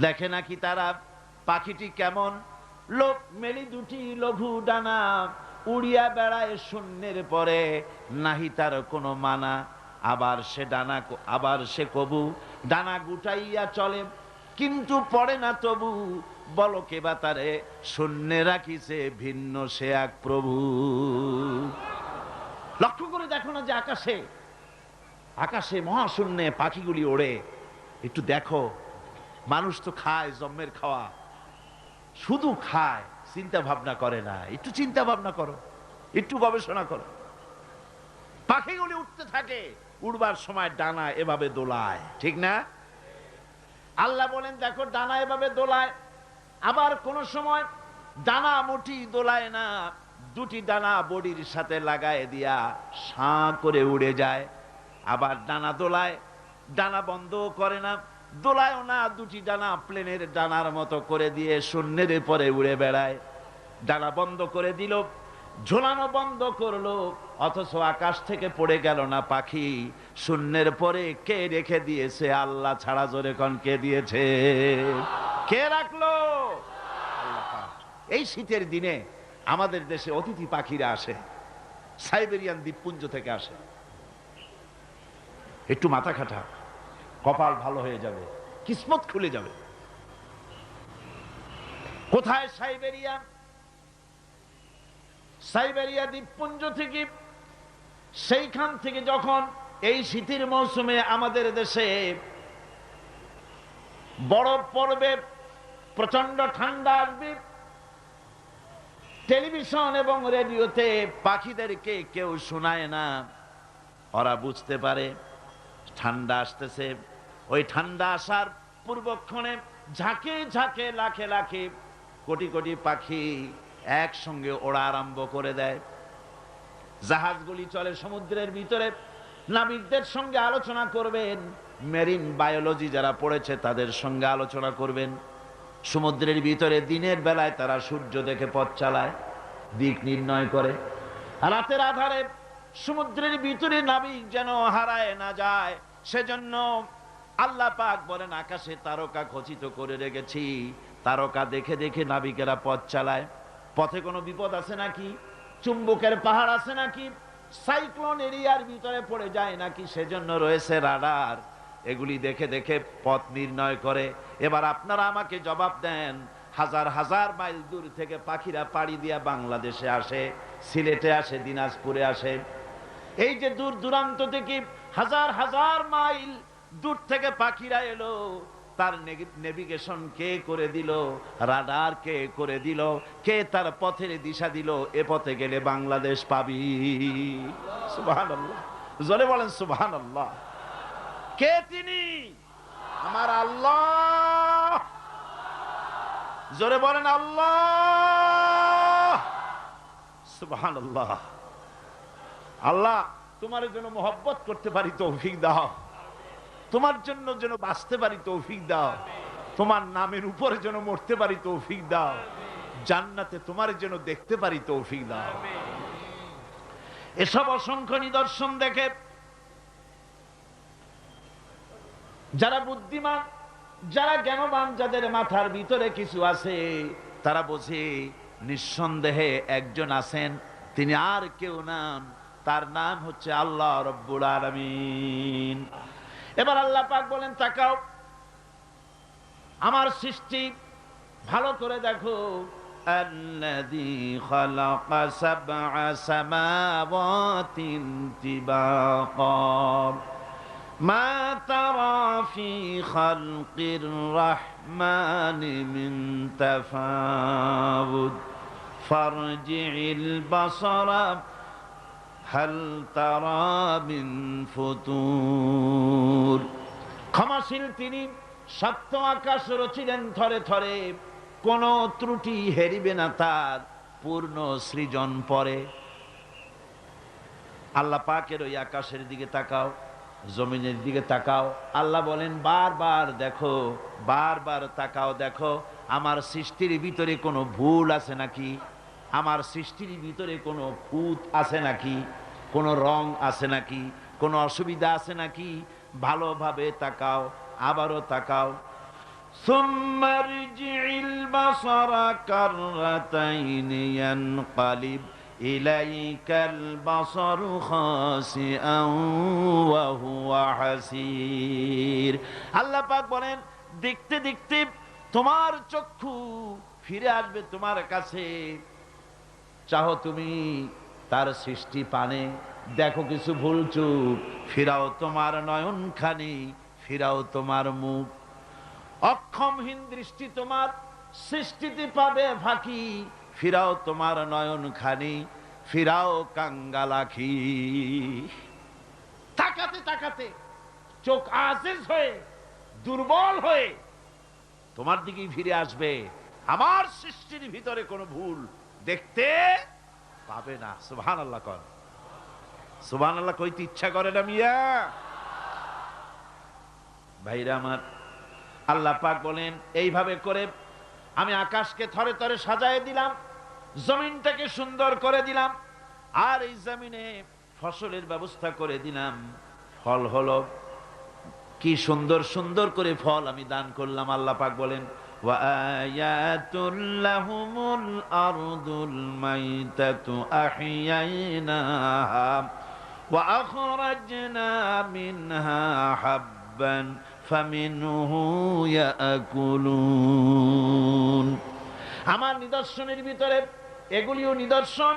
দেখে নাকি তারা পাখিটি কেমন, লোক মেলি দুটি লঘু ডানা, উড়িয়া বেড়ায় শূন্যের পরে, নাহি তার কোনো মানা। আবার সে কবু ডানা গুটাইয়া চলে, কিন্তু পড়ে না তবু, বলো কে বা তারে শূন্যে রাখিছে ভিন্ন সে এক প্রভু। লক্ষ্য করে দেখো না যে আকাশে মহাশূন্যে পাখিগুলি ওড়ে। একটু দেখো, মানুষ তো খায় জন্মের খাওয়া, শুধু খায়, চিন্তা ভাবনা করে না। একটু চিন্তা ভাবনা করো, একটু গবেষণা করো। পাখিগুলি উঠতে থাকে, উড়বার সময় ডানা এভাবে দোলায়, ঠিক না? আল্লাহ বলেন দেখো ডানা এভাবে দোলায়। আবার কোন সময় ডানা মুঠি দোলায় না, দুটি ডানা বডির সাথে লাগায় দিয়া সাঁ করে উড়ে যায়। আবার ডানা দোলায়, ডানা বন্ধ করে না, দোলায়ও না, দুটি ডানা প্লেনের ডানার মতো করে দিয়ে শূন্যের পরে উড়ে বেড়ায়। ডানা বন্ধ করে দিল, ঝোলানো বন্ধ করলো, অথচ আকাশ থেকে পড়ে গেল না পাখি। শূন্যের পরে কে রেখে দিয়েছে? আল্লাহ ছাড়া। জোরে কোন কে দিয়েছে? কে রাখলো? আল্লাহ। এই শীতের দিনে আমাদের দেশে অতিথি পাখিরা আসে, সাইবেরিয়ান দ্বীপপুঞ্জ থেকে আসে। একটু মাথা খাটা, কপাল ভালো হয়ে যাবে, কিসমত খুলে যাবে। কোথায়? সাইবেরিয়া। সাইবেরিয়া দ্বীপপুঞ্জ থেকে, সেইখান থেকে যখন এই শীতের মৌসুমে আমাদের দেশে বরফ পড়বে, প্রচন্ড ঠান্ডা আসবে, টেলিভিশন এবং রেডিওতে পাখিদেরকে কেউ শোনায় না। ওরা বুঝতে পারে ঠান্ডা আসতেছে। ওই ঠান্ডা আসার পূর্বক্ষণে ঝাঁকে ঝাঁকে, লাখে লাখে, কোটি কোটি পাখি একসঙ্গে ওড়া আরম্ভ করে দেয়। জাহাজগুলি চলে সমুদ্রের ভিতরে। নাবিকদের সঙ্গে আলোচনা করবেন, মেরিন বায়োলজি যারা পড়েছে তাদের সঙ্গে আলোচনা করবেন। সমুদ্রের ভিতরে দিনের বেলায় তারা সূর্য দেখে পথ চালায়, দিক নির্ণয় করে। রাতের আধারে সমুদ্রের ভিতরে নাবিক যেন হারায় না যায়, সেজন্য আল্লাহ পাক বলেন আকাশে তারকা খচিত করে রেখেছি। তারকা দেখে দেখে নাবিকেরা পথ চালায়। পথে কোনো বিপদ আছে নাকি? চুম্বকের পাহাড় আছে নাকি? সাইক্লোন এরিয়ার ভিতরে পড়ে যায় নাকি? সেজন্য রয়েছে রাডার। এগুলি দেখে দেখে পথ নির্ণয় করে। এবার আপনারা আমাকে জবাব দেন, হাজার হাজার মাইল দূর থেকে পাখিরা পাড়ি দিয়া বাংলাদেশে আসে, সিলেটে আসে, দিনাজপুরে আসে। এই যে দূর দূরান্ত থেকে হাজার হাজার মাইল দূর থেকে পাখিরা এলো, তার নেভিগেশন কে করে দিল? রাডার কে করে দিল? কে তার পথের দিশা দিল? এ পথে গেলে বাংলাদেশ পাবি। সুবহানাল্লাহ, জোরে বলেন সুবহানাল্লাহ। কে তিনি? আমার আল্লাহ। জোরে বলেন আল্লাহ। সুবহানাল্লাহ। আল্লাহ তোমার জন্য মোহব্বত করতে পারি তৌফিক দাও, তোমার জন্য যেন বাঁচতে পারি তৌফিক দাও, তোমার নামের উপরে যেন মরতে পারি তৌফিক দাও, জান্নাতে তোমার যেন দেখতে পারি তৌফিক দাও। এসব অসংখ্য নিদর্শন দেখে যারা বুদ্ধিমান, যারা জ্ঞানবান, যাদের মাথার ভিতরে কিছু আছে, তারা বোঝে নিঃসন্দেহে একজন আছেন, তিনি আর কেউ নাম, তার নাম হচ্ছে আল্লাহ রব্বুল আলামিন। এবার আল্লাহ পাক বলেন তাকাও, আমার সৃষ্টি ভালো করে দেখো। আল্লাযী খালাকা সাবআ সামাওয়াতিন তিবাকা মা তারা ফি খালকির রাহমানি মিন তাফাউত ফারজি'ল বাসারা হাল তারা মিন ফুতুর। ক্ষমাশীল তিনি, সপ্ত আকাশ রচিলেন থরে থরে, কোন ত্রুটি হেরিবে না তার পূর্ণ সৃজন পরে। আল্লাহ পাকের ওই আকাশের দিকে তাকাও, জমিনের দিকে তাকাও। আল্লাহ বলেন বারবার দেখো, বারবার তাকাও, দেখো আমার সৃষ্টির ভিতরে কোনো ভুল আছে নাকি, আমার সৃষ্টির ভিতরে কোনো খুঁত আছে নাকি, কোনো রং আছে নাকি, কোনো অসুবিধা আছে নাকি। ভালোভাবে তাকাও, আবারও তাকাও। সুম্মা রজি'ল বাসারা কাররাতাইনি ইয়ানকালিব ইলাইকাল বাসারু খাসিআন ওয়া হুয়া হাসির। আল্লাহ পাক বলেন, দেখতে দেখতে তোমার চক্ষু ফিরে আসবে তোমার কাছে। চাহো তুমি তার সৃষ্টি পানে, দেখো কিছু ভুল চুক, ফিরাও তোমার নয়নখানি, ফিরাও তোমার মুখ। অক্ষমহীন দৃষ্টি তোমার সৃষ্টিতে পাবে ফাঁকি, ফিরাও তোমার নয়নখানি, ফিরাও কাঙ্গালাখি। তাকাতে তাকাতে চোখ আজিজ হয়ে, দুর্বল হয়ে তোমার দিকেই ফিরে আসবে। আমার সৃষ্টির ভিতরে কোনো ভুল দেখতে পাবে না। সুবহানাল্লাহ কর। সুবহানাল্লাহ কইতে ইচ্ছা করে না মিয়া? ভাইরা আমার, আল্লাহ পাক বলেন, এইভাবে করে আমি আকাশকে থরে থরে সাজায় দিলাম, জমিনটাকে সুন্দর করে দিলাম, আর এই জমিনে ফসলের ব্যবস্থা করে দিলাম। ফল হলো কি সুন্দর সুন্দর করে ফল আমি দান করলাম। আল্লাহ পাক বলেন, ওয়া আয়াতুল লাহুমুল আরদুল মাইতাতু আহইয়াইনাহা ওয়া আখরাজনা মিনহা হাব্বান ফামিনহু ইয়াকুলুন। আমার নিদর্শনের ভিতরে এগুলিও নিদর্শন।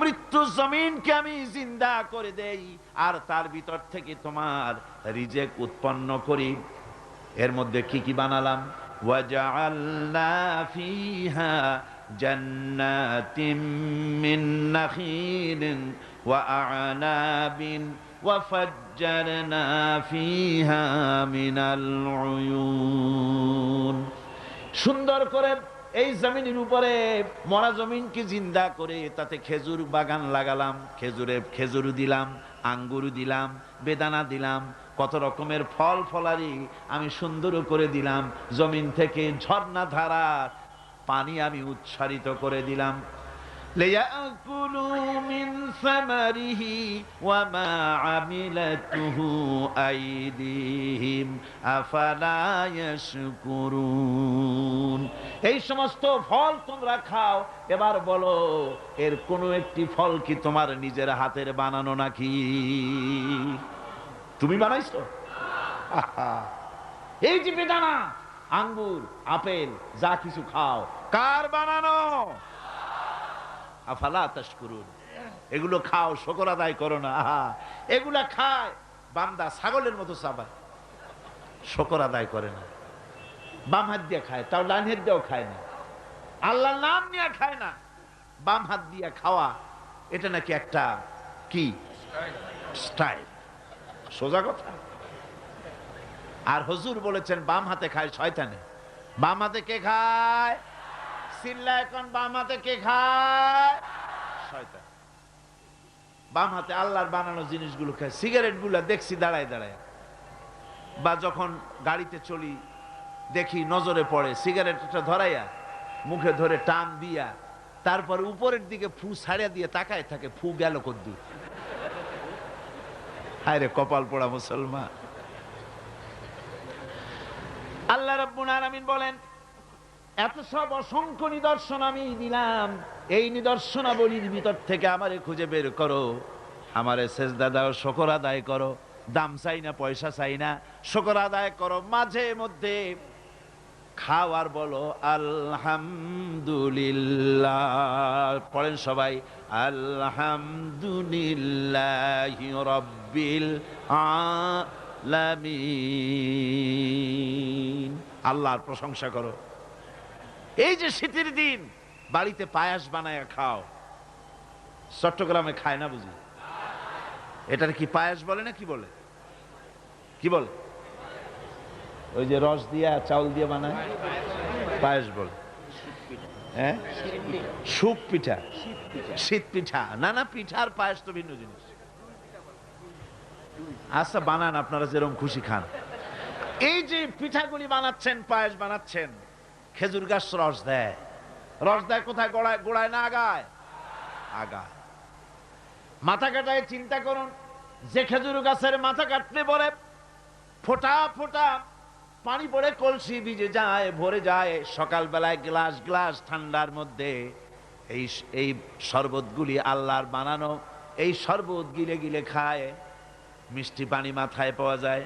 মৃত্যু জমিনকে আমি জিন্দা করে দেই, আর তার ভিতর থেকে তোমার রিজেক উৎপন্ন করি। এর মধ্যে কি কি বানালাম? ওয়াজআলনা ফিহা জান্নাতিম মিন নাখিলিন ওয়া আ'নাবিন ওয়া ফাজ্জারনা ফিহা মিনাল উয়ুন। সুন্দর করে এই জমিনের উপরে মরা জমিনকে জিন্দা করে তাতে খেজুর বাগান লাগালাম, খেজুর দিলাম, আঙ্গুর দিলাম, বেদানা দিলাম, কত রকমের ফল ফলারি আমি সুন্দর করে দিলাম। জমিন থেকে ঝর্ণা ধারার পানি আমি উচ্ছারিত করে দিলাম। লিয়াকুলু মিন সামারিহি ওয়া মা আমিলাতুহু আইদিহিম আফালা ইয়াশকুরুন। এই সমস্ত ফল তোমরা খাও। এবার বলো, এর কোনো একটি ফল কি তোমার নিজের হাতের বানানো নাকি? তুমি বানাইছো? এই যে বেদানা, আঙ্গুর, আপেল যা কিছু খাও, কার বানানো? আফালা তাশকুরুন। এগুলো খাও, শুকর আদায় করো না। এগুলা খায় বান্দা ছাগলের মতো চাবায়, শুকর আদায় করে না। বাম হাত দিয়ে খায়, তাও ডান হাত দিয়েও খায় না। আল্লাহর নাম নিয়ে খায় না। বাম হাত দিয়ে খাওয়া এটা নাকি একটা কি স্টাইল? সোজা কথা। আর হুজুর বলেছেন বাম হাতে খায় শয়তানে। বাম হাতে কে খায়? চিল্লা এখন, বাম হাতে কে খায়? শয়তান। বাম হাতে আল্লাহর বানানো জিনিসগুলো খায়। সিগারেট গুলা দেখছি দাঁড়ায় দাঁড়ায়, বা যখন গাড়িতে চলি দেখি নজরে পড়ে, সিগারেটটা ধরাইয়া মুখে ধরে টান দিয়া তারপর উপরের দিকে ফু ছাড়িয়া দিয়ে তাকায় থাকে, ফু গেল কদ্দুর। আরে কপাল পোড়া মুসলমান। আল্লাহ রাব্বুল আলামিন বলেন, এত সব অসংখ্য নিদর্শন আমি দিলাম, এই নিদর্শনাবলীর ভিতর থেকে আমারে খুঁজে বের করো, আমারে সেজদা দাও, শুকর আদায় করো। দাম চাই না, পয়সা চাই না, শুকর আদায় করো। মাঝে মধ্যে খাও আর বলো আলহামদুলিল্লাহ। পড়েন সবাই, আলহামদুলিল্লাহি রাব্বিল আলামিন। আল্লাহর প্রশংসা করো। এই যে শীতের দিন বাড়িতে পায়াস বানায় খাও। চট্টগ্রামে খায় না বুঝি? এটার কি পায়াস বলে না কি বলে? কি বলে? ওই যে রস দিয়া চাউল দিয়ে বানায়, পায়াস বলে। হ্যাঁ, সুপ পিঠা, শীত পিঠা। না না, পিঠার পায়াস তো ভিন্ন জিনিস। আচ্ছা বানান, আপনারা যেরকম খুশি খান। এই যে পিঠাগুলি বানাচ্ছেন, পায়েস বানাচ্ছেন, খেজুর গাছ রস দেয়। রস দেয় কোথায়? গোড়ায়। গোড়ায় না আগায়? আগায়। মাথা কাটায় চিন্তা করুন, যে খেজুর গাছের মাথা কাটলে পরে ফোটা ফোটা পানি পড়ে কলসি ভিজে যায়, ভরে যায়। সকালবেলায় গ্লাস গ্লাস ঠান্ডার মধ্যে এই এই শরবতগুলি আল্লাহর বানানো, এই শরবত গিলে গিলে খায়। মিষ্টি পানি মাথায় পাওয়া যায়।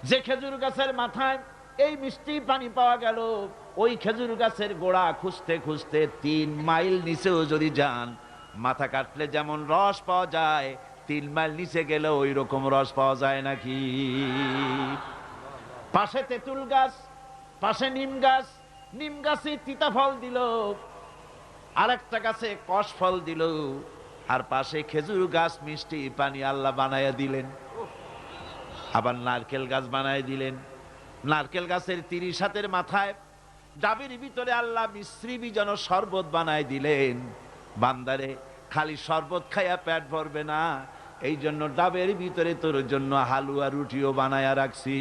যে খেজুর গাছের মাথায় এই মিষ্টি পানি পাওয়া গেল, ওই খেজুর গাছের গোড়া খুঁজতে খুঁজতে 3 মাইল নিচেও যদি যান, মাথা কাটলে যেমন রস পাওয়া যায়, 3 মাইল নিচে গেলে ওই রকম রস পাওয়া যায় নাকি? পাশে তেঁতুল গাছ, পাশে নিম গাছ, নিম গাছে তিতা ফল দিল, আরেকটা গাছে কষ ফল দিল, আর পাশে খেজুর গাছ মিষ্টি পানি আল্লাহ বানায়া দিলেন। আবার নারকেল গাছ বানায় দিলেন। নারকেল গাছের 30 হাতের মাথায় ডাবের ভিতরে আল্লাহ মিশ্রি বীজানো শরবত বানায় দিলেন। বান্দারে, খালি শরবত খাইয়া পেট ভরবে না, এই জন্য ডাবের ভিতরে তোর জন্য হালুয়া রুটিও বানায়া রাখছি।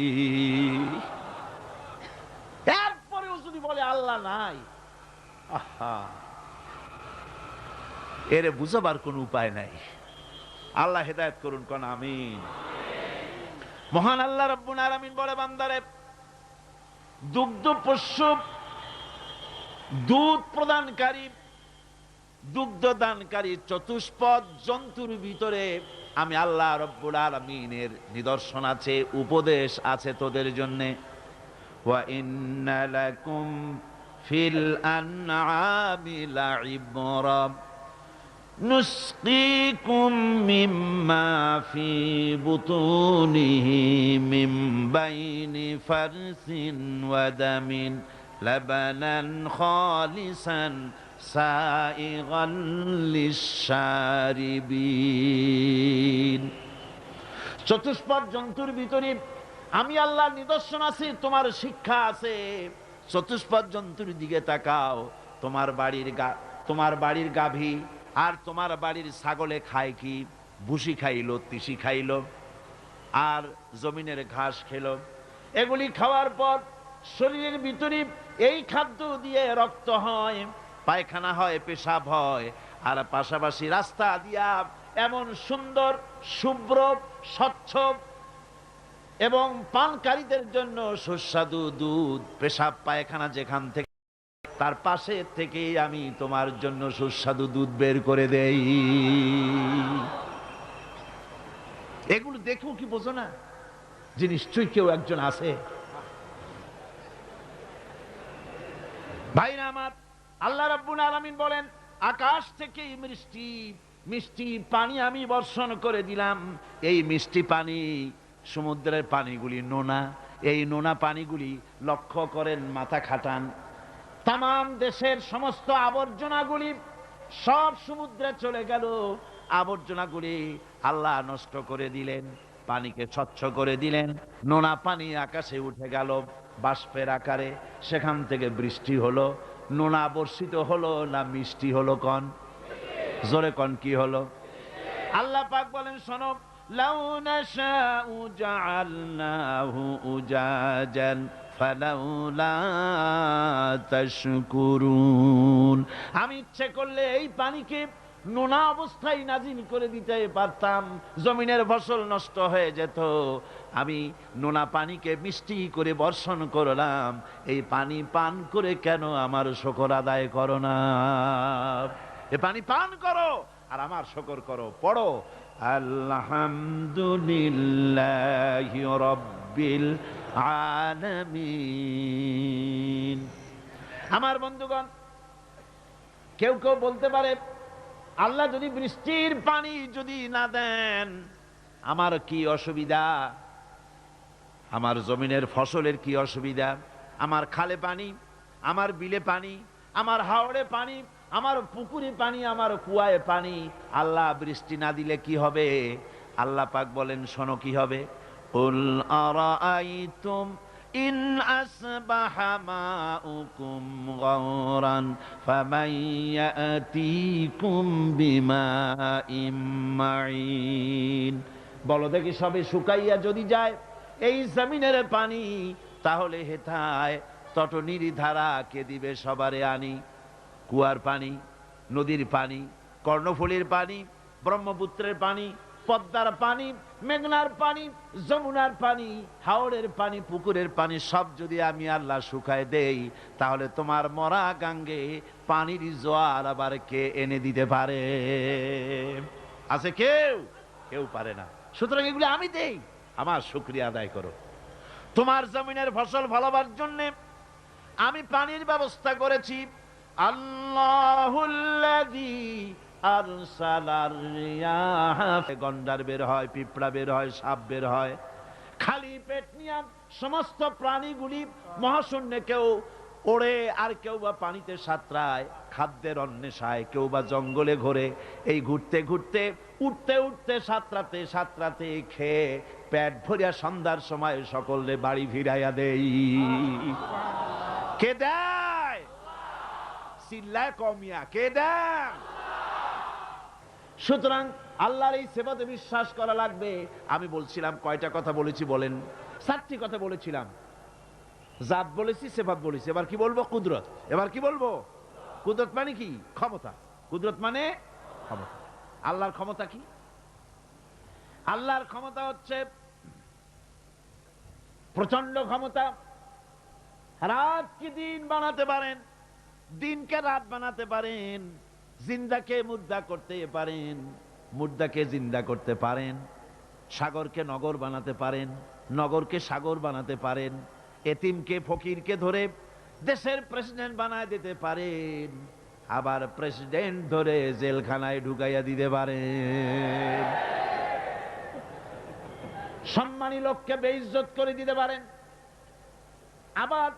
এরপরেও যদি বলে আল্লাহ নাই, আহা, এরে বুঝাবার কোন উপায় নাই। আল্লাহ হেদায়েত করুন, কোন আমিন। মহান আল্লাহ রাব্বুল আলামিন বলে, বান্দারে, দুগ্ধ পোষ্য, দুধ প্রদানকারী, দুগ্ধ দানকারী চতুষ্পদ জন্তুর ভিতরে আমি আল্লাহ রাব্বুল আলামিনের নিদর্শন আছে, উপদেশ আছে তোদের জন্য। ওয়া ইন্না লাকুম ফিল আনআমি লাইবরা نسقيكم مما في بطونه من بين فرث ودم لبنا خالصا سائغا للشاربين। চতুষ্পদ জন্তুর ভিতরে আমি আল্লাহর নিদর্শন আছে, তোমার শিক্ষা আছে। চতুষ্পদ জন্তুর দিকে তাকাও। তোমার বাড়ির গাভী আর তোমার বাড়ির ছাগলে খায় কি? ভুসি খাইলো, তিসি খাইলো, আর জমিনের ঘাস খেলো। এগুলি খাওয়ার পর শরীরের ভিতরে এই খাদ্য দিয়ে রক্ত হয়, পায়খানা হয়, পেশাব হয়, আর পাশাপাশি রাস্তা দিয়া এমন সুন্দর শুভ্র স্বচ্ছ এবং পানকারীদের জন্য সুস্বাদু দুধ, পেশাব পায়খানা যেখান থেকে, তার পাশে থেকে আমি তোমার জন্য সুস্বাদু দুধ বের করে দেই। এগুলো দেখো কি বোঝো না যে নিশ্চয়ই কেউ একজন আছে? ভাইরা আমার, আল্লাহ রাব্বুল আলামিন বলেন, আকাশ থেকে মিষ্টি মিষ্টি পানি আমি বর্ষণ করে দিলাম। এই মিষ্টি পানি, সমুদ্রের পানিগুলি নোনা, এই নোনা পানিগুলি লক্ষ্য করেন, মাথা খাটান, তাম দেশের সমস্ত আবর্জনাগুলি সব সমুদ্রে চলে গেল। আবর্জনাগুলি আল্লাহ নষ্ট করে দিলেন, পানিকে স্বচ্ছ করে দিলেন। নোনা পানি আকাশে উঠে গেল বাষ্পের আকারে, সেখান থেকে বৃষ্টি হলো। নোনা বর্ষিত হলো না মিষ্টি হলো? কন জোরে কন, কি হলো? আল্লাহ পাক বলেন, শোনো, লাউ নাশাউ জাআলনাহু উজাজান ফালাউলা তাশকুরুন। আমি ইচ্ছে করলে এই পানিকে নোনা অবস্থায় নাজিল করে দিতে পারতাম, জমিনের ফসল নষ্ট হয়ে যেত। আমি নোনা পানিকে মিষ্টি করে বর্ষণ করলাম, এই পানি পান করে কেন আমার শুকর আদায় করো না? এ পানি পান করো আর আমার শুকর করো। পড়ো, আলহামদুলিল্লাহি রাব্বিল আলামিন। আমার বন্ধুগণ, কেউ কেউ বলতে পারে, আল্লাহ যদি বৃষ্টির পানি যদি না দেন আমার কি অসুবিধা? আমার জমিনের ফসলের কি অসুবিধা? আমার খালে পানি, আমার বিলে পানি, আমার হাওড়ে পানি, আমার পুকুরে পানি, আমার কুয়ায় পানি, আল্লাহ বৃষ্টি না দিলে কি হবে? আল্লাহ পাক বলেন, শোনো কি হবে। কুল আরাআইতুম ইন আসবাহা মাউকুম গাওরান ফামান ইয়াতিকুম বিমাইম মাইন। বলো দেখি, সবে শুকাইয়া যদি যায় এই জমিনের পানি, তাহলে হেথায় তটনির ধারা কে দিবে সবারে আনি? কুয়ার পানি, নদীর পানি, কর্ণফুলীর পানি, ব্রহ্মপুত্রের পানি, পদ্মার পানি, মেঘনার পানি, যমুনার পানি, হাওড়ের পানি, পুকুরের পানি সব যদি আমি আল্লাহ শুকায় দেই, তাহলে তোমার মরা গাঙ্গে পানির জোয়ার আবার কে এনে দিতে পারে? আছে কেউ? কেউ পারে না। সুতরাং এগুলি আমি দেই, আমার শুকরিয়া আদায় করো। তোমার জমিনের ফসল ফলাবার জন্য আমি পানির ব্যবস্থা করেছি। আল্লাহুল্লাযী আরসালার রিয়াহ, গন্ডার বের হয়, পিঁপড়া বের হয়, সাপ বের হয়। খালি পেট নিয়ে সমস্ত প্রাণীগুলি মহাশূন্যে কেউ ওড়ে, আর কেউ বা পানিতে সাঁতরায় খাদ্যের অন্বেষায়, কেউ বা জঙ্গলে ঘোরে। এই ঘুরতে ঘুরতে, উঠতে উঠতে, সাঁতরাতে সাঁতরাতে খেয়ে পেট ভরিয়া সন্ধ্যার সময় সকলে বাড়ি ফিরাইয়া দেই। কে দেয়? চিল্লায় কমিয়া কে দেয়? সুতরাং আল্লাহর এই সেবাতে বিশ্বাস করা লাগবে। আমি বলছিলাম কয়টা কথা বলেছি বলেন? 4টি কথা বলেছিলাম। জাত বলেছি, সেবাত বলেছি, এবার কি বলবো? কুদরত। এবার কি বলবো? কুদরত মানে কি? ক্ষমতা। কুদরত মানে ক্ষমতা। আল্লাহর ক্ষমতা কি? আল্লাহর ক্ষমতা হচ্ছে প্রচন্ড ক্ষমতা। রাতকে দিন বানাতে পারেন, দিনকে রাত বানাতে পারেন, জিন্দাকে মুর্দা করতে পারেন, মুর্দাকে জিন্দা করতে পারেন, সাগরকে নগর বানাতে পারেন, নগরকে সাগর বানাতে পারেন, এতিমকে ফকিরকে ধরে দেশের প্রেসিডেন্ট বানায় দিতে পারেন, আবার প্রেসিডেন্ট ধরে জেলখানায় ঢুকাইয়া দিতে পারেন, সম্মানী লোককে বেইজ্জত করে দিতে পারেন, আবার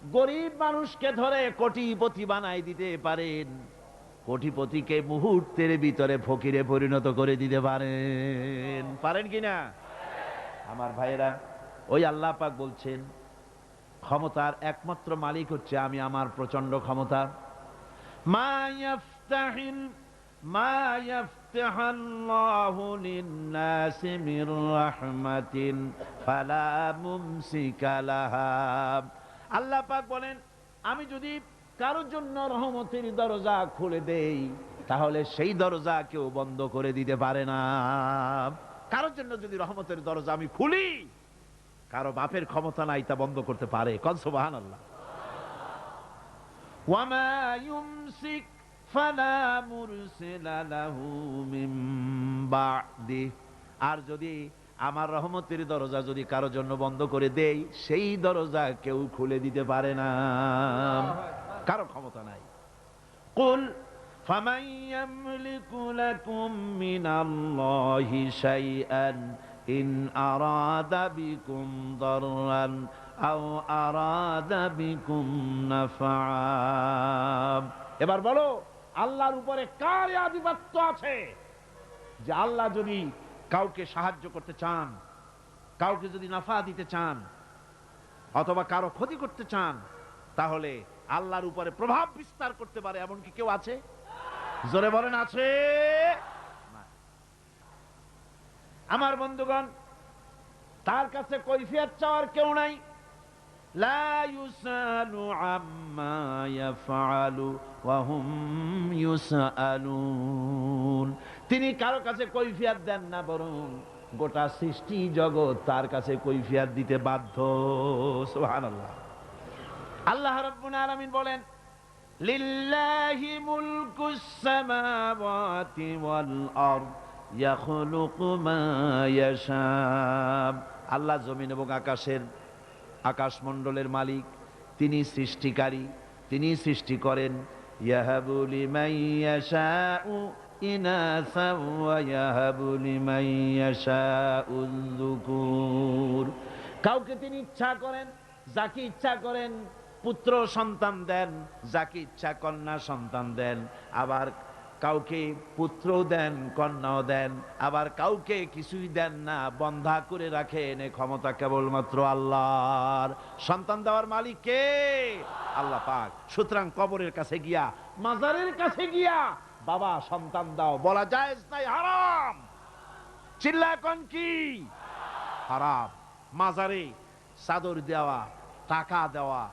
গরিব মানুষকে ধরে কোটিপতি বানাই দিতে পারেন, কোটিপতিকে মুহূর্তের ভিতরে ফকিরে পরিণত করে দিতে পারেন। পারেন কিনা আমার ভাইয়েরা? ওই আল্লাহ পাক বলছেন ক্ষমতার একমাত্র মালিক হচ্ছে আমি, আমার প্রচন্ড ক্ষমতা। মা ইয়াফতাহুল্লাহু লিন-নাসি মির রাহমাতিন ফালা মুমসিকা লাহা। আল্লাহ পাক বলেন আমি যদি কারোর জন্য রহমতের দরজা খুলে দেই, তাহলে সেই দরজা কেউ বন্ধ করে দিতে পারে না। কারোর জন্য যদি রহমতের দরজা আমি খুলি, কারো বাপের ক্ষমতা নাই তা বন্ধ করতে পারে। কোন সুবহানাল্লাহ। ওয়ামা ইউমসিক ফালা মুরসিলা লাহু মিন বা'দি। আর যদি আমার রহমতের দরজা যদি কারোর জন্য বন্ধ করে দেই, সেই দরজা কেউ খুলে দিতে পারে না, কারো ক্ষমতা নাই। কুল ফামান ইয়ামলিকু লাকুম মিনাল্লাহি শাইআন ইন আরাদা বিকুম দাররান আও আরাদা বিকুম নাফআ। এবার বলো আল্লাহর উপরে কার আধিপত্য আছে যে আল্লাহ যদি কাউকে সাহায্য করতে চান, কাউকে যদি নাফা দিতে চান, অথবা কারো ক্ষতি করতে চান, তাহলে আল্লাহর উপরে প্রভাব বিস্তার করতে পারে এমন কি কেউ আছে? জোরে বলেন আছে? আমার বন্ধুগণ, তার কাছে কৈফিয়ত চাওয়ার কেউ নাই। লা ইউসালু আম্মা ইয়াফআলু ওয়া হুম ইউসালুন। তিনি কারো কাছে কৈফিয়ত দেন না, বরং গোটা সৃষ্টি জগৎ তার কাছে কৈফিয়ত দিতে বাধ্য। সুবহানাল্লাহ। আল্লাহ রাব্বুল আলামিন বলেন লিল্লাহি মুলকুস সামাওয়াতি ওয়াল আরদ ইয়াখলুকু মা ইয়াশা। আল্লাহ জমিন এবং আকাশমণ্ডলের মালিক, তিনি সৃষ্টিকারী, তিনি সৃষ্টি করেন। ইয়াহাবু লিমান ইয়াশাউ ইনাসা ওয়া ইয়াহাবু লিমান ইয়াশাউ যুকুর। কাউকে তিনি ইচ্ছা করেন, যাকে ইচ্ছা করেন পুত্র সন্তান দেন, যাকে ইচ্ছা কন্যা সন্তান দেন, আবার কাউকে পুত্রও দেন, কন্যাও দেন, আবার কাউকে কিছুই দেন না, বন্ধা করে রাখেন। এই ক্ষমতা কেবলমাত্র আল্লাহর। সন্তান দেওয়ার মালিক কে? আল্লাহ পাক। সুতরাং কবরের কাছে গিয়া, মাজারের কাছে গিয়া বাবা সন্তান দাও বলা জায়েজ নাই, হারাম। চিল্লা কোন কি? হারাম। মাজারে চাদর দেওয়া, টাকা দেওয়া,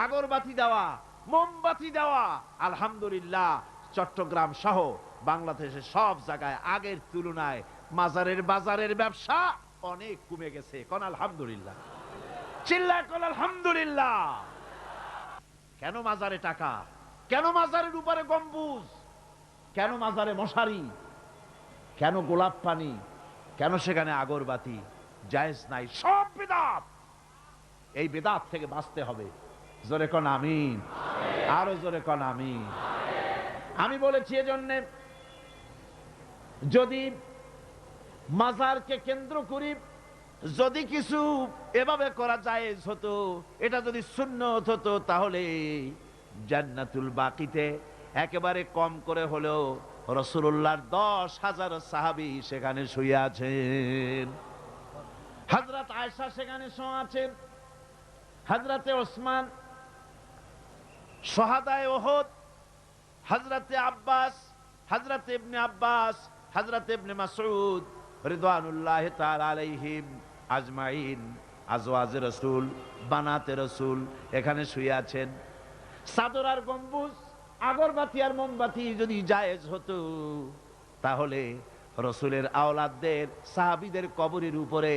আগরবাতি দেওয়া, মোমবাতি দেওয়া, আলহামদুলিল্লাহ চট্টগ্রাম সহ বাংলাদেশে সব জায়গায় আগের তুলনায় মাজারের বাজারের ব্যবসা অনেক কমে গেছে। কোন আলহামদুলিল্লাহ, চিল্লায় কোন আলহামদুলিল্লাহ। কেন মাজারে টাকা? কেন মাজারের উপরে গম্বুজ? কেন মাজারে মশারি? কেন গোলাপ পানি? কেন সেখানে আগরবাতি? জায়েজ নাই, সব বিদআত। এই বিদআত থেকে বাঁচতে হবে। জোরে কোন আমিন, আরো জোরে কোন আমিন। আমি বলেছি এজন্য, যদি মাজারকে কেন্দ্র করি যদি কিছু এভাবে করা জায়েজ হতো, এটা যদি সুন্নত হতো, তাহলে জান্নাতুল বাকিতে একেবারে কম করে হলেও রাসূলুল্লাহর 10,000 সাহাবী সেখানে শুয়ে আছেন। হযরত আয়েশা সেখানে শুয়ে আছেন, হযরতে ওসমান শুহাদায়ে উহুদ, হযরতে আব্বাস, হযরতে ইবনে আব্বাস, হযরতে ইবনে মাসউদ রিদওয়ানুল্লাহি তাআলা আলাইহিম আজমাইন, আজওয়াজে রাসূল, বানাতে রাসূল এখানে শুয়ে আছেন। চাদর আর গম্বুজ, আগরবাতি আর মোমবাতি যদি জায়েজ হতো, তাহলে রাসূলের আওলাদদের সাহাবীদের কবরের উপরে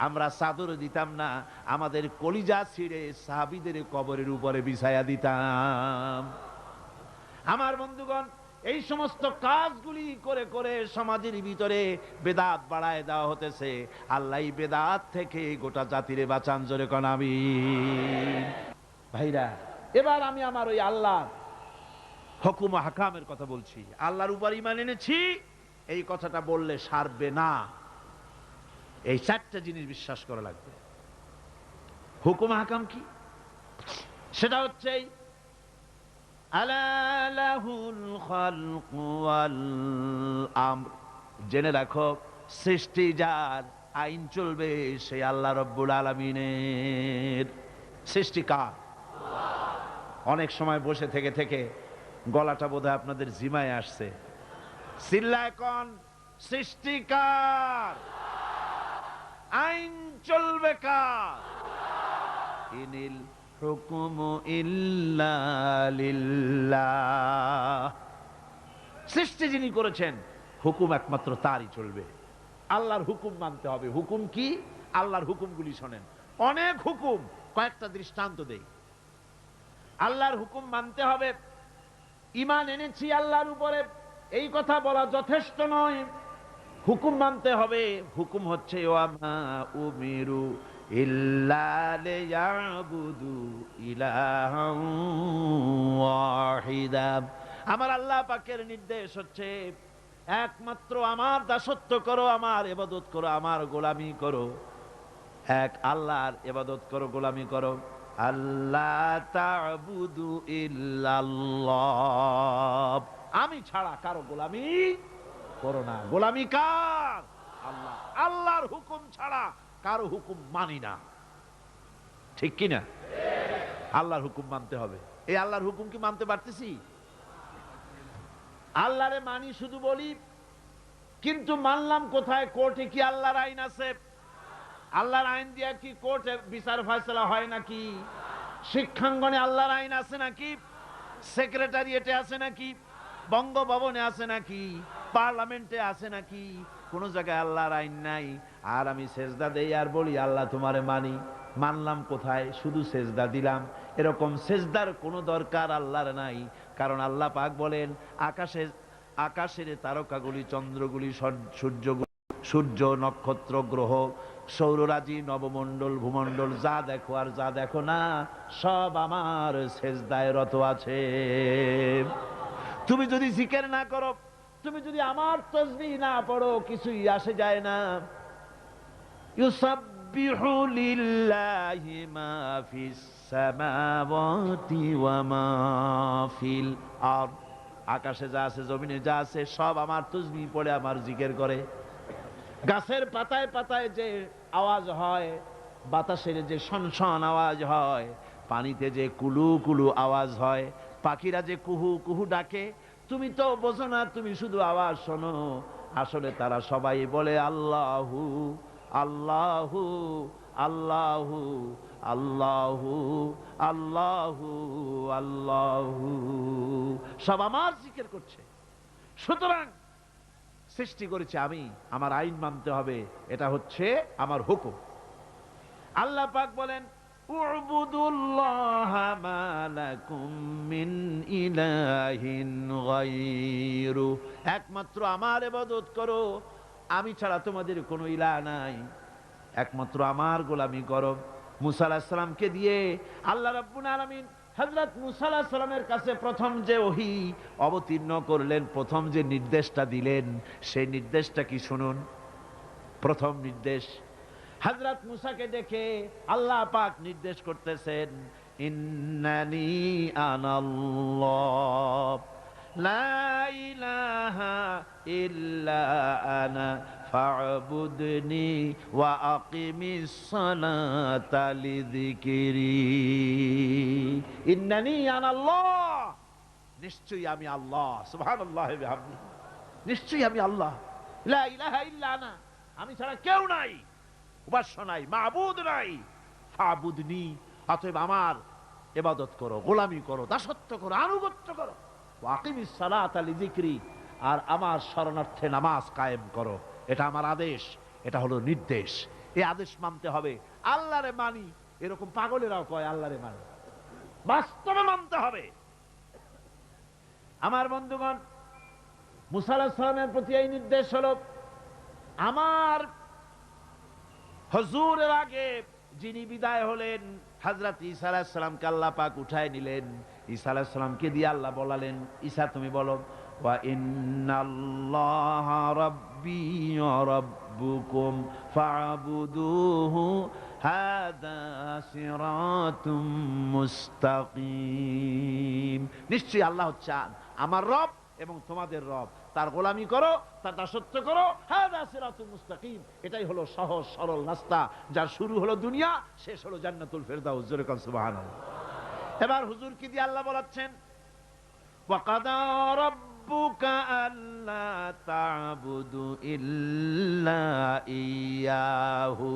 আমরা চাদর দিতাম না, আমাদের কলিজা ছিঁড়ে সাহাবীদের কবরের উপরে বিছায়া দিতাম। আমার বন্ধুগণ, এই সমস্ত কাজগুলি করে করে সমাজের ভিতরে বেদাত বাড়ায় দেওয়া হতেছে। আল্লাহ বেদাত থেকে গোটা জাতিরে বাঁচান, জোরে কোন আমিন। ভাইরা, এবার আমি আমার ওই আল্লাহ হুকুম ও হাকামের কথা বলছি। আল্লাহর উপর ঈমান এনেছি, এই কথাটা বললে সারবে না। এই 4টা জিনিস বিশ্বাস করা লাগবে। হুকুম হাকাম কি? সেটা হচ্ছে আলা লাহুল খালকু ওয়াল আমর। জেনে রাখো, সৃষ্টি যার, আইন চলবে সেই আল্লাহ রব্বুল আলামিনের। সৃষ্টি কার? অনেক সময় বসে থেকে থেকে গলাটা বোধহয় আপনাদের জিমায় আসছে। চিল্লায় কোন, সৃষ্টি কার? আইন চলবে কার? ইনিল হুকুমু ইল্লা লিল্লাহ। সৃষ্টি যিনি করেছেন, হুকুম একমাত্র তারই চলবে। আল্লাহর হুকুম মানতে হবে। হুকুম কি? আল্লাহর হুকুমগুলি শোনেন। অনেক হুকুম, কয়েকটা দৃষ্টান্ত দেই। আল্লাহর হুকুম মানতে হবে। ঈমান এনেছি আল্লাহর উপরে, এই কথা বলা যথেষ্ট নয়। হুকুম মানতে হবে। হুকুম হচ্ছে ওয়ামা উমিরু ইল্লা লিয়াবুদু ইলাহান ওয়াহিদা। আমার আল্লাহ পাকের নির্দেশ হচ্ছে একমাত্র আমার দাসত্ব করো, আমার ইবাদত করো, আমার গোলামি করো। এক আল্লাহর ইবাদত করো, গোলামি করো। আল্লাহ তা'বুদু ইল্লাল্লাহ, আমি ছাড়া কারো গোলামি করো না। গোলামি কার? আল্লাহ। আল্লাহর হুকুম ছাড়া কারো হুকুম মানি না, ঠিক কিনা? আল্লাহর হুকুম মানতে হবে। এই আল্লাহর হুকুম কি মানতে পারতেছি? আল্লাহরে মানি শুধু বলি, কিন্তু মানলাম কোথায়? কোর্টে কি আল্লাহর আইন আছে? আল্লাহর আইন দিয়া কি কোর্টে বিচার ফয়সালা হয় নাকি? শিক্ষাঙ্গনে আল্লাহর আইন আছে নাকি? সেক্রেটারিয়েটে আছে নাকি? বঙ্গভবনে আছে নাকি? পার্লামেন্টে আছে নাকি? কোন জায়গায় আল্লাহর আইন নাই। আর আমি সেজদা দেই আর বলি আল্লাহ তোমারে মানি। মানলাম কোথায়? শুধু সেজদা দিলাম। এরকম সেজদার কোনো দরকার আল্লাহর নাই। কারণ আল্লাহ পাক বলেন, আকাশের তারকাগুলি, চন্দ্রগুলি, সূর্য, নক্ষত্র, গ্রহ, সৌররাজি, নবমণ্ডল, ভূমণ্ডল, যা দেখো আর যা দেখো না, সব আমার সেজদায় রত আছে। তুমি যদি জিকির না করো, তুমি যদি আমার তাসবিহ না পড়ো, কিছুই আসে যায় না। ইউসাব্বিহু লিল্লাহি মা ফিস সামাওয়াতি ওয়া মা ফিল আরদ। আকাশে যা আছে, জমিনে যা আছে, সব আমার তাসবিহ পড়ে, আমার জিকির করে। গাছের পাতায় পাতায় যে আওয়াজ হয়, বাতাসের যে শনশন আওয়াজ হয়, পানিতে যে কুলু কুলু আওয়াজ হয়, পাখিরা যে কুহু কুহু ডাকে, তুমি তো বোঝো না, তুমি শুধু আওয়াজ শোনো। আসলে তারা সবাই বলে আল্লাহু আল্লাহু আল্লাহু আল্লাহু আল্লাহু আল্লাহু। সব আমার জিকির করছে। সুতরাং সৃষ্টি করেছি আমি, আমার আইন মানতে হবে, এটা হচ্ছে আমার হুকুম। আল্লাহ পাক বলেন উবুদুল্লাহা মা লাকুম মিন ইলাহিন গায়রু, একমাত্র আমার ইবাদত করো, আমি ছাড়া তোমাদের কোনো ইলাহ নাই, একমাত্র আমার গোলামি করো। মুসা আলাইহিস সালামকে দিয়ে আল্লাহ রাব্বুল আলামিন হযরত মুসা আলাইহিস সালামের কাছে প্রথম যে ওহী অবতীর্ণ করলেন, প্রথম যে নির্দেশটা দিলেন, সেই নির্দেশটা কি শুনুন। প্রথম নির্দেশ, হযরত মুসাকে দেখে আল্লাহ পাক নির্দেশ করতেছেন ইন্নানি আনাল্লাহ লা ইলাহা ইল্লা আনা ফা'বুদনি ওয়া আকিমিস সালাতা লিযিকরি। ইন্নানি আনাল্লাহ, নিশ্চয়ই আমি আল্লাহ, সুবহানাল্লাহি ওয়া বিহামদিহি, নিশ্চয়ই আমি আল্লাহ, লা ইলাহা ইল্লা আনা, আমি ছাড়া কেউ নাই, উপাস্য নাই, মাবুদ নাই, ফা'বুদনি, অতএব আমার ইবাদত করো, গোলামি করো, দাসত্ব করো, আনুগত্য করো, ওয়া আকিমিস সালাতা লিযিকরি, আর আমার শরণার্থে নামাজ কায়েম করো। এটা আমার আদেশ, এটা হলো নির্দেশ। এই আদেশ মানতে হবে। আল্লাহরে মানি, এরকম পাগলেরাও কয় আল্লাহরে মানি, বাস্তবে মানতে হবে। আমার বন্ধুগণ, মুসা আলাইহিস সালামের প্রতি এই নির্দেশ হলো, আমার হুজুরের আগে যিনি বিদায় হলেন হযরত ঈসা আলাইহিস সালামকে আল্লাহ পাক উঠায় নিলেন। ঈসা আলাইহিস সালামকে দিয়ে আল্লাহ বলালেন, ঈসা তুমি বলো ওয়া ইন্নাল্লাহা রাব্বী ওয়া রাব্বুকুম ফা'বুদুহু হাযা সিরাতুম মুস্তাকিম, নিশ্চয়ই আল্লাহ হচ্ছে আমার রব এবং তোমাদের রব, তার গোলামি করো, তার দাসত্ব করো, হাযা সিরাতুল মুস্তাকিম, এটাই হলো সহজ সরল রাস্তা, যার শুরু হলো দুনিয়া, শেষ হলো জান্নাতুল ফেরদাউস। জোরে কোন সুবহানাল্লাহ। এবার হুজুর কি দিয়ে আল্লাহ বলাচ্ছেন, ওয়া কাদা রাব্বুকা আল্লা তা'বুদু ইল্লা ইয়াহু,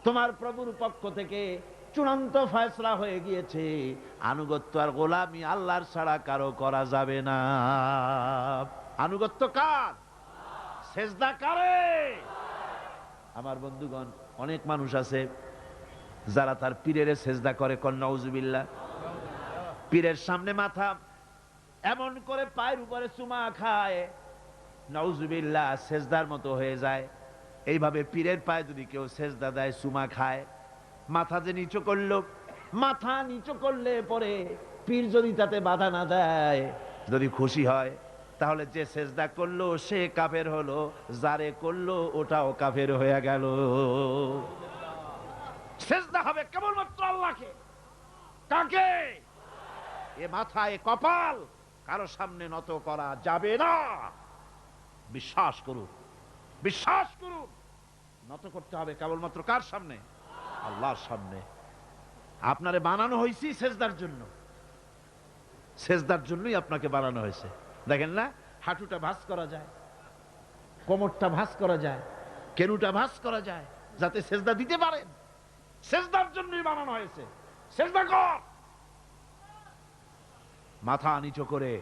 তোমার প্রভুর পক্ষ থেকে চূড়ান্ত ফয়সালা হয়ে গিয়েছে, আনুগত্য আর গোলামি আল্লাহর ছাড়া কারো করা যাবে না। আনুগত্য কার? সেজদা কারে? আমার বন্ধুগণ, অনেক মানুষ আছে যারা তার পীরের সেজদা করে, কোন নাউজুবিল্লাহ। পীরের সামনে মাথা এমন করে পায়ের উপরে চুমা খায়, নাউজুবিল্লাহ, সেজদার মতো হয়ে যায়। এইভাবে পীরের পায়ে যদি কেউ সেজদা দেয়, চুমা খায়, মাথা যে নিচু করলো, মাথা নিচু করলে পরে পীর যদি তাতে বাধা না দেয়, যদি খুশি হয়, তাহলে যে সেজদা করলো সে কাফের হলো, যারে করলো ওটাও কাফের হয়ে গেল। সেজদা হবে কেবলমাত্র আল্লাহকে। কাকে? এ মাথা, এ কপাল কারো সামনে নত করা যাবে না। বিশ্বাস করুন, বিশ্বাস করুন, নত করতে হবে কেবলমাত্র কার সামনে? আল্লাহর সামনে। আপনারে বানানো হয়েছে সেজদার জন্য, সেজদার জন্যই আপনাকে বানানো হয়েছে। দেখেন না, হাঁটুটা ভাঁজ করা যায়, কোমরটা ভাঁজ করা যায়, কেনুটা ভাঁজ করা যায়, যাতে সেজদা দিতে পারেন। সেজদার জন্যই বানানো হয়েছে। সেজদা কর। মাথা নিচু করে,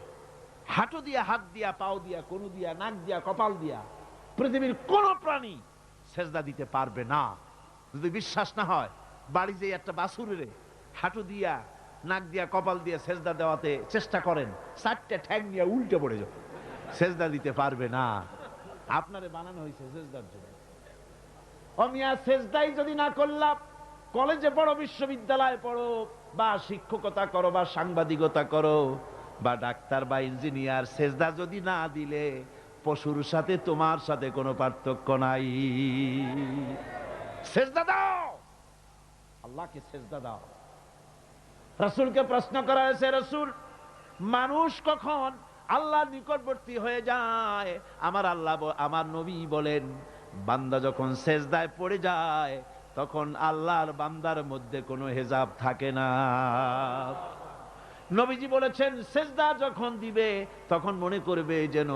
হাঁটু দিয়া, হাত দিয়া, পাও দিয়া, কনু দিয়া, নাক দিয়া, কপাল দিয়া পৃথিবীর কোন প্রাণী সেজদা দিতে পারবে না। যদি বিশ্বাস না হয়, বাড়ি যে একটা বাছুরে হাঁটু দিয়া, নাক দিয়া, কপাল দিয়া সেজদা দেওয়াতে চেষ্টা করেন, চারটে ঠ্যাং নিয়ে উল্টে পড়ে যাবে, সেজদা দিতে পারবে না। আপনারে বানানো হয়েছে সেজদার জন্য। অমিয়া সেজদাই যদি না করলাম, কলেজে পড়ো, বিশ্ববিদ্যালয়ে পড়ো, বা শিক্ষকতা করো, বা সাংবাদিকতা করো, বা ডাক্তার বা ইঞ্জিনিয়ার, সেজদা যদি না দিলে পশুর সাথে তোমার সাথে কোনো পার্থক্য নাই। সেজদা দাও, আল্লাহকে সেজদা দাও। রাসূলকে প্রশ্ন করা হয়েছে, রাসূল, মানুষ কখন আল্লাহর নিকটবর্তী হয়ে যায়? আমার নবী বলেন, বান্দা যখন সেজদায় পড়ে যায়, তখন আল্লাহর বান্দার মধ্যে কোনো হেজাব থাকে না। নবীজি বলেছেন, সেজদা যখন দিবে তখন মনে করবে যেন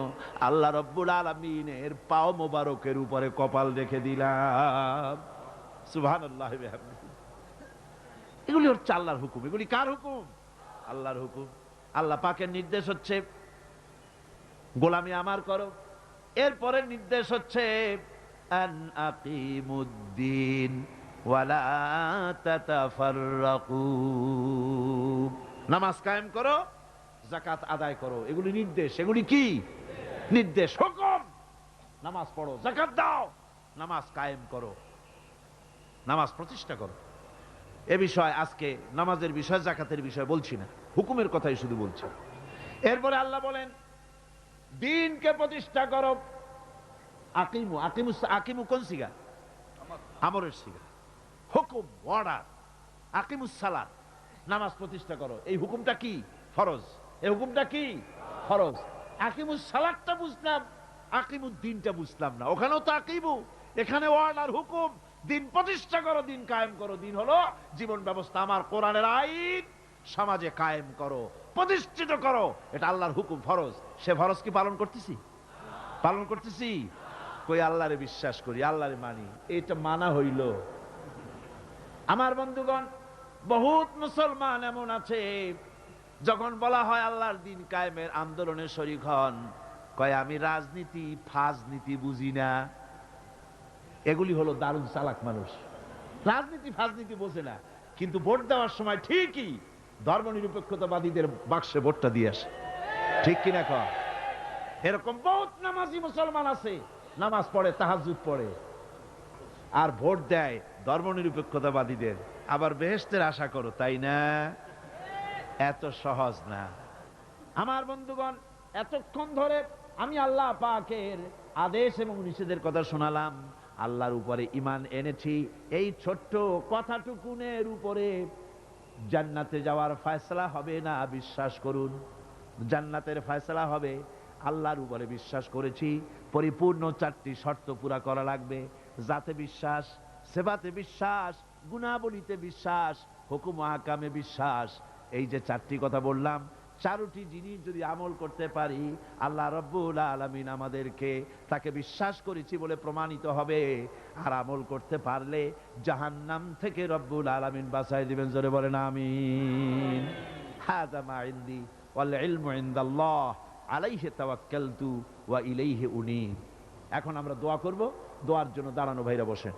আল্লাহ রব্বুল আলামিনের পাও মোবারকের উপরে কপাল রেখে দিলাম। সুবহানাল্লাহ। এগুলি হচ্ছে আল্লাহর হুকুম। এগুলি কার হুকুম? আল্লাহর হুকুম। আল্লাহ পাকের নির্দেশ হচ্ছে, গোলামি আমার করো। এরপরে নির্দেশ হচ্ছে আন আকিমুদ্দিন ওয়ালা তাতাফাররাকু, নামাজ কায়েম করো, যাকাত আদায় করো। এগুলি নির্দেশ। এগুলি কি নির্দেশ? হুকুম। নামাজ পড়ো, যাকাত দাও, নামাজ কায়েম করো, নামাজ প্রতিষ্ঠা করো। এ বিষয় আজকে নামাজের বিষয়, যাকাতের বিষয় বলছি না, হুকুমের কথাই শুধু বলছি। এরপরে আল্লাহ বলেন দ্বীনকে প্রতিষ্ঠা করো। আকিমু, আকিমু, আকিমু কোন সিগা? আমরের সিগা। হুকুম, অর্ডার। আকিমুস সালাত, নামাজ প্রতিষ্ঠা করো। এই হুকুমটা কি? ফরজ। এই হুকুমটা কি? ফরজ। আকিমুস সালাতটা বুঝলাম, আকিমুদ্দিনটা বুঝলাম না। ওখানেও তো আকিমু, এখানে অর্ডার, হুকুম। দিন প্রতিষ্ঠা করো, দিন কায়েম করো। দিন হলো জীবন ব্যবস্থা, আমার কোরআনের আইন সমাজে কায়েম করো, প্রতিষ্ঠিত করো। এটা আল্লাহর হুকুম, ফরজ। সে ফরজ কি পালন করতেছি? পালন করতেছি? কই আল্লাহরে বিশ্বাস করি, আল্লাহরে মানি, এটা মানা হইল? আমার বন্ধুগণ, বহুত মুসলমান এমন আছে যখন বলা হয় আল্লাহর দিন কায়েমের আন্দোলনে শরীক হন, কয় আমি রাজনীতি ফাজনীতি বুঝি না। এগুলি হলো দারুণ চালাক মানুষ। রাজনীতি ফাজনীতি বোঝে না, কিন্তু ভোট দেওয়ার সময় ঠিকই ধর্মনিরপেক্ষতাবাদীদের বাক্সে ভোটটা দিয়ে আসে। ঠিক কিনা কয়? এরকম বহুত নামাজি মুসলমান আছে, নামাজ পড়ে, তাহাজ্জুদ পড়ে, আর ভোট দেয় ধর্মনিরপেক্ষতাবাদীদের। আবার বেহেশতের আশা করো, তাই না? এত সহজ না। আমার বন্ধুগণ, এতক্ষণ ধরে আমি আল্লাহ পাকের আদেশ এবং নিষেধের কথা শোনালাম, আল্লাহর উপরে ঈমান এনেছি। এই ছোট্ট কথাটুকুনের উপরে জান্নাতে যাওয়ার ফয়সালা হবে না, বিশ্বাস করুন। জান্নাতের ফয়সালা হবে। আল্লাহর উপরে বিশ্বাস করেছি, পরিপূর্ণ 4টি শর্ত পুরা করা লাগবে। জাতে বিশ্বাস, সেবাতে বিশ্বাস, গুণাবলীতে বিশ্বাস, হুকুম আহকামে বিশ্বাস। এই যে 4টি কথা বললাম, 4টি জিনিস যদি আমল করতে পারি, আল্লাহ রাব্বুল আলামিন আমাদেরকে তাকে বিশ্বাস করেছি বলে প্রমাণিত হবে। আর আমল করতে পারলে জাহান্নাম থেকে রব্বুল আলামিন বাঁচাই দিবেন। জোরে বলেন আমিন। হাযা মা ইনদি ওয়াল ইলমু ইনদাল্লাহ আলাইহি তাওয়াক্কালতু ওয়া ইলাইহি উনীব। এখন আমরা দোয়া করব। দোয়ার জন্য দাঁড়ানো ভাইরা বসেন।